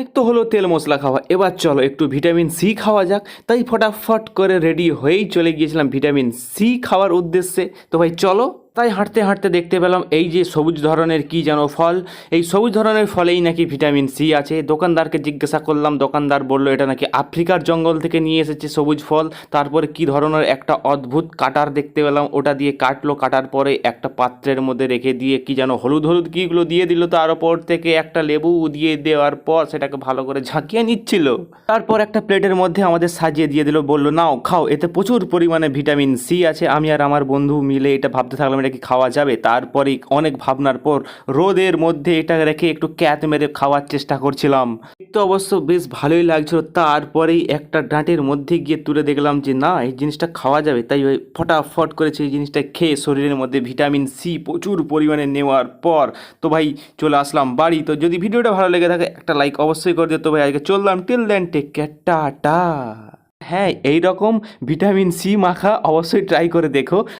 এক তো হলো তেল মশলা খাওয়া, এবার চলো একটু ভিটামিন সি খাওয়া যাক। তাই ফটাফট করে রেডি হয়েই চলে গিয়েছিলাম ভিটামিন সি খাওয়ার উদ্দেশ্যে। তো ভাই চলো। তাই হাঁটতে হাঁটতে দেখতে পেলাম এই যে সবুজ ধরনের কি যেন ফল, এই সবুজ ধরনের ফলেই নাকি ভিটামিন সি আছে। দোকানদারকে জিজ্ঞাসা করলাম, দোকানদার বলল এটা নাকি আফ্রিকার জঙ্গল থেকে নিয়ে এসেছে সবুজ ফল। তারপরে কি ধরনের একটা অদ্ভুত কাটার দেখতে পেলাম, ওটা দিয়ে কাটলো, কাটার পরে একটা পাত্রের মধ্যে রেখে দিয়ে কি যেন হলুদ হলুদ কিগুলো দিয়ে দিল, তার ওপর থেকে একটা লেবু দিয়ে দেওয়ার পর সেটাকে ভালো করে ঝাঁকিয়ে নিচ্ছিল। তারপর একটা প্লেটের মধ্যে আমাদের সাজিয়ে দিয়ে দিল, বলল নাও খাও, এতে প্রচুর পরিমাণে ভিটামিন সি আছে। আমি আর আমার বন্ধু মিলে এটা ভাবতে থাকলাম এটা কি খাওয়া যাবে। তারপরেই অনেক ভাবনার পর রোদের মধ্যে এটা রেখে একটু ক্যাত মেরে খাওয়ার চেষ্টা করছিলাম। তো অবশ্য বেশ ভালোই লাগছিল। তারপরেই একটা ডাঁটের মধ্যে গিয়ে তুলে দেখলাম যে না, এই জিনিসটা খাওয়া যাবে। তাই ওই ফটাফট করেছে এই জিনিসটা খেয়ে শরীরের মধ্যে ভিটামিন সি প্রচুর পরিমাণে নেওয়ার পর তো ভাই চলে আসলাম বাড়ি। তো যদি ভিডিওটা ভালো লেগে থাকে একটা লাইক অবশ্যই করে দিও। তো ভাই আজকে চললাম, till then take care, tata. হ্যাঁ, এই রকম ভিটামিন সি মাখা অবশ্যই ট্রাই করে দেখো।